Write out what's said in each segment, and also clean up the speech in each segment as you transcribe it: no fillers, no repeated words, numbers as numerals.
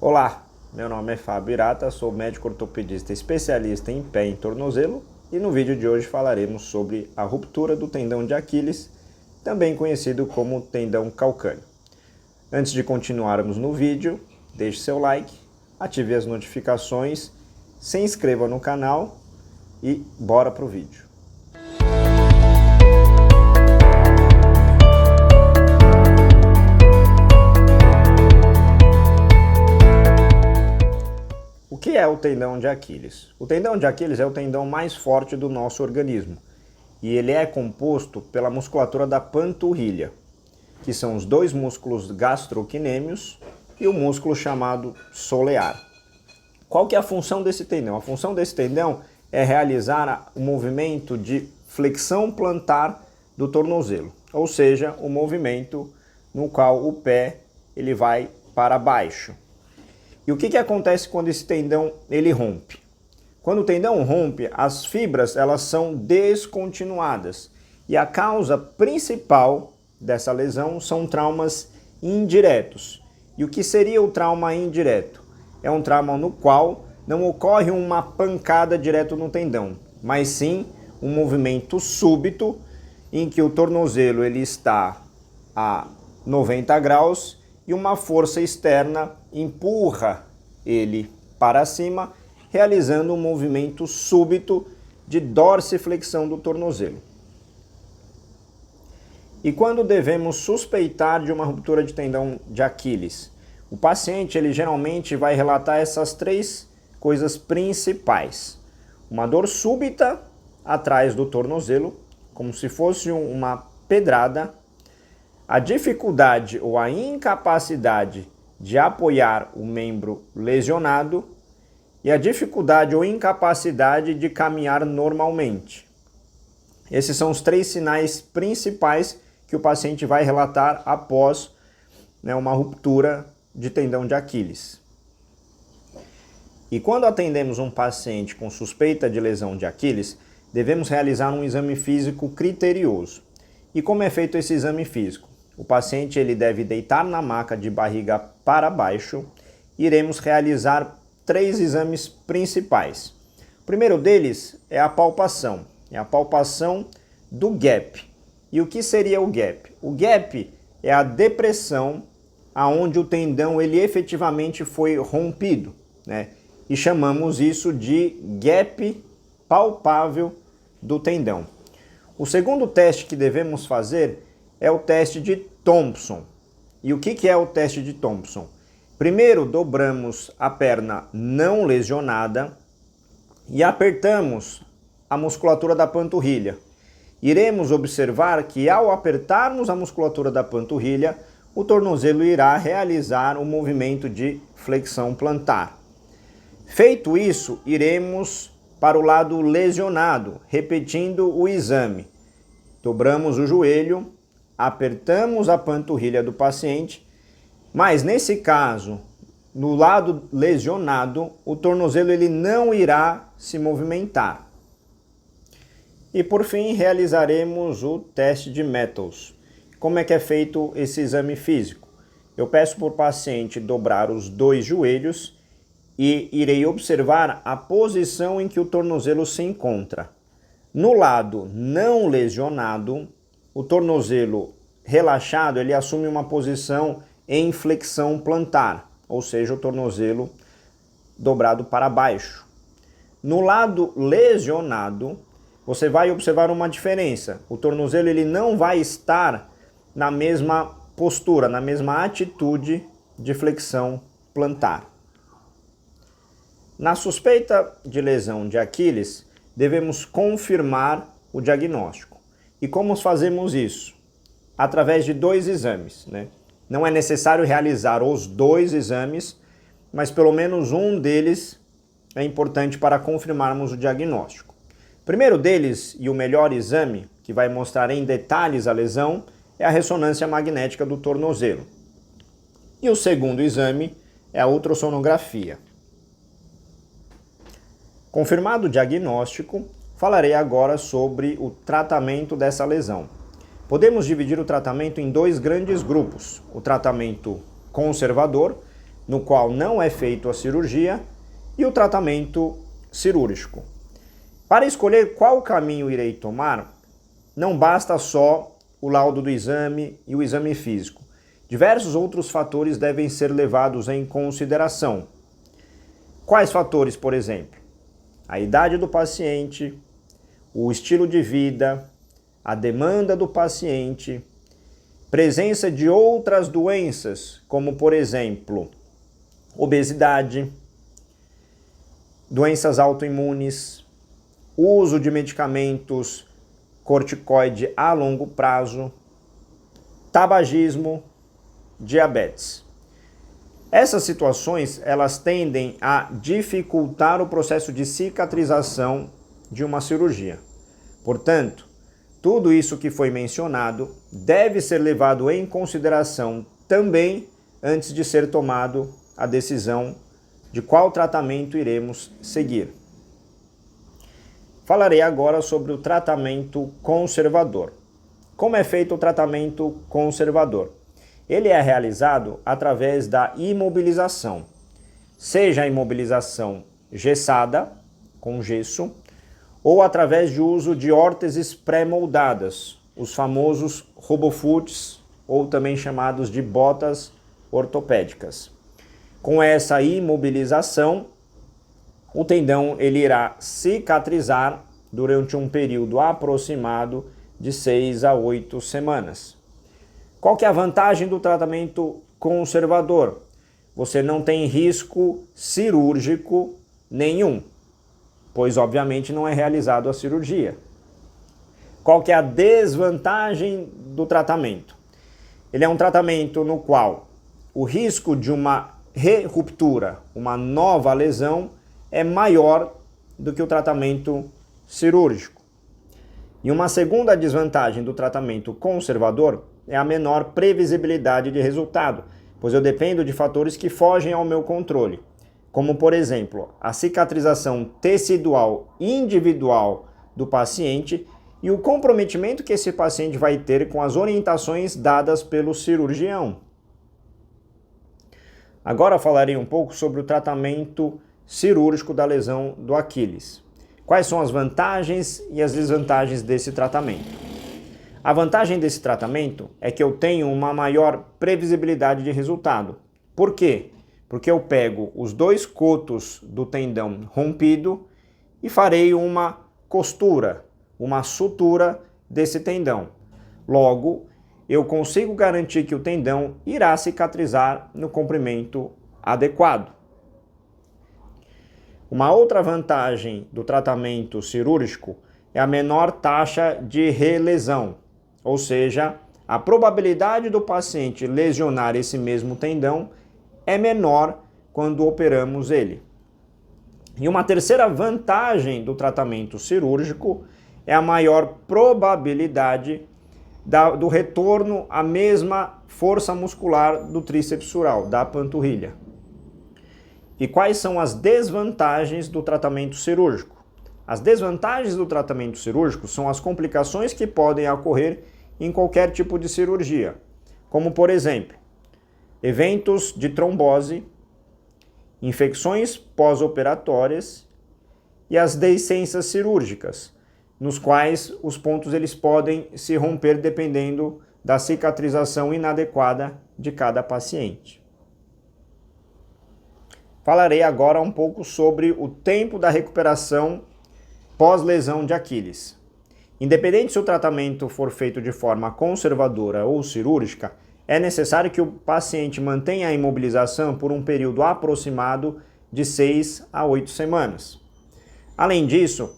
Olá, meu nome é Fábio Irata, sou médico ortopedista especialista em pé e tornozelo e no vídeo de hoje falaremos sobre a ruptura do tendão de Aquiles, também conhecido como tendão calcâneo. Antes de continuarmos no vídeo, deixe seu like, ative as notificações, se inscreva no canal e bora pro vídeo. O que é o tendão de Aquiles? O tendão de Aquiles é o tendão mais forte do nosso organismo e ele é composto pela musculatura da panturrilha, que são os dois músculos gastrocnêmios e o músculo chamado solear. Qual que é a função desse tendão? A função desse tendão é realizar o movimento de flexão plantar do tornozelo, ou seja, o movimento no qual o pé ele vai para baixo. E o que acontece quando esse tendão ele rompe? Quando o tendão rompe, as fibras elas são descontinuadas e a causa principal dessa lesão são traumas indiretos. E o que seria o trauma indireto? É um trauma no qual não ocorre uma pancada direto no tendão, mas sim um movimento súbito em que o tornozelo ele está a 90 graus e uma força externa empurra ele para cima, realizando um movimento súbito de dorsiflexão do tornozelo. E quando devemos suspeitar de uma ruptura de tendão de Aquiles? O paciente ele geralmente vai relatar essas três coisas principais. Uma dor súbita atrás do tornozelo, como se fosse uma pedrada, a dificuldade ou a incapacidade de apoiar o membro lesionado e a dificuldade ou incapacidade de caminhar normalmente. Esses são os três sinais principais que o paciente vai relatar após uma ruptura de tendão de Aquiles. E quando atendemos um paciente com suspeita de lesão de Aquiles, devemos realizar um exame físico criterioso. E como é feito esse exame físico? O paciente ele deve deitar na maca de barriga para baixo. Iremos realizar três exames principais. O primeiro deles é a palpação do gap. E o que seria o gap? O gap é a depressão aonde o tendão ele efetivamente foi rompido, né? E chamamos isso de gap palpável do tendão. O segundo teste que devemos fazer é o teste de Thompson. E o que é o teste de Thompson? Primeiro dobramos a perna não lesionada e apertamos a musculatura da panturrilha. Iremos observar que ao apertarmos a musculatura da panturrilha, o tornozelo irá realizar o movimento de flexão plantar. Feito isso, iremos para o lado lesionado, repetindo o exame. Dobramos o joelho, apertamos a panturrilha do paciente, mas nesse caso, no lado lesionado, o tornozelo ele não irá se movimentar. E por fim, realizaremos o teste de Mathews. Como é que é feito esse exame físico? Eu peço para o paciente dobrar os dois joelhos e irei observar a posição em que o tornozelo se encontra. No lado não lesionado, o tornozelo relaxado ele assume uma posição em flexão plantar, ou seja, o tornozelo dobrado para baixo. No lado lesionado, você vai observar uma diferença. O tornozelo ele não vai estar na mesma postura, na mesma atitude de flexão plantar. Na suspeita de lesão de Aquiles, devemos confirmar o diagnóstico. E como fazemos isso? Através de dois exames, né? Não é necessário realizar os dois exames, mas pelo menos um deles é importante para confirmarmos o diagnóstico. O primeiro deles, e o melhor exame, que vai mostrar em detalhes a lesão, é a ressonância magnética do tornozelo. E o segundo exame é a ultrassonografia. Confirmado o diagnóstico, falarei agora sobre o tratamento dessa lesão. Podemos dividir o tratamento em dois grandes grupos. O tratamento conservador, no qual não é feito a cirurgia, e o tratamento cirúrgico. Para escolher qual caminho irei tomar, não basta só o laudo do exame e o exame físico. Diversos outros fatores devem ser levados em consideração. Quais fatores, por exemplo? A idade do paciente, o estilo de vida, a demanda do paciente, presença de outras doenças, como por exemplo, obesidade, doenças autoimunes, uso de medicamentos corticoide a longo prazo, tabagismo, diabetes. Essas situações, elas tendem a dificultar o processo de cicatrização de uma cirurgia. Portanto, tudo isso que foi mencionado deve ser levado em consideração também antes de ser tomado a decisão de qual tratamento iremos seguir. Falarei agora sobre o tratamento conservador. Como é feito o tratamento conservador? Ele é realizado através da imobilização, seja a imobilização gessada, com gesso, ou através de uso de órteses pré-moldadas, os famosos RoboFoots, ou também chamados de botas ortopédicas. Com essa imobilização, o tendão ele irá cicatrizar durante um período aproximado de 6 a 8 semanas. Qual que é a vantagem do tratamento conservador? Você não tem risco cirúrgico nenhum, pois obviamente não é realizado a cirurgia. Qual que é a desvantagem do tratamento? Ele é um tratamento no qual o risco de uma reruptura, uma nova lesão, é maior do que o tratamento cirúrgico. E uma segunda desvantagem do tratamento conservador é a menor previsibilidade de resultado, pois eu dependo de fatores que fogem ao meu controle, como por exemplo, a cicatrização tecidual individual do paciente e o comprometimento que esse paciente vai ter com as orientações dadas pelo cirurgião. Agora falarei um pouco sobre o tratamento cirúrgico da lesão do Aquiles. Quais são as vantagens e as desvantagens desse tratamento? A vantagem desse tratamento é que eu tenho uma maior previsibilidade de resultado. Por quê? Porque eu pego os dois cotos do tendão rompido e farei uma costura, uma sutura desse tendão. Logo, eu consigo garantir que o tendão irá cicatrizar no comprimento adequado. Uma outra vantagem do tratamento cirúrgico é a menor taxa de relesão, ou seja, a probabilidade do paciente lesionar esse mesmo tendão é menor quando operamos ele. E uma terceira vantagem do tratamento cirúrgico é a maior probabilidade do retorno à mesma força muscular do tríceps sural, da panturrilha. E quais são as desvantagens do tratamento cirúrgico? As desvantagens do tratamento cirúrgico são as complicações que podem ocorrer em qualquer tipo de cirurgia, como por exemplo, eventos de trombose, infecções pós-operatórias e as deiscências cirúrgicas, nos quais os pontos eles podem se romper dependendo da cicatrização inadequada de cada paciente. Falarei agora um pouco sobre o tempo da recuperação pós-lesão de Aquiles. Independente se o tratamento for feito de forma conservadora ou cirúrgica, é necessário que o paciente mantenha a imobilização por um período aproximado de 6 a 8 semanas. Além disso,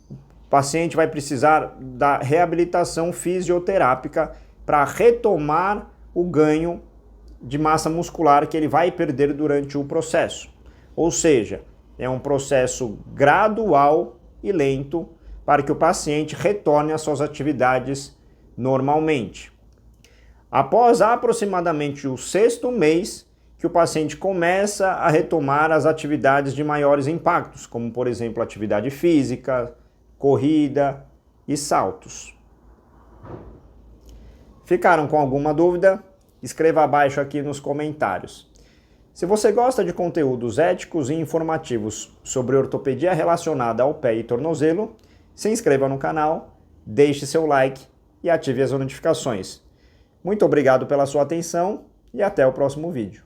o paciente vai precisar da reabilitação fisioterápica para retomar o ganho de massa muscular que ele vai perder durante o processo. Ou seja, é um processo gradual e lento para que o paciente retorne às suas atividades normalmente. Após aproximadamente o 6º mês, que o paciente começa a retomar as atividades de maiores impactos, como por exemplo atividade física, corrida e saltos. Ficaram com alguma dúvida? Escreva abaixo aqui nos comentários. Se você gosta de conteúdos éticos e informativos sobre ortopedia relacionada ao pé e tornozelo, se inscreva no canal, deixe seu like e ative as notificações. Muito obrigado pela sua atenção e até o próximo vídeo.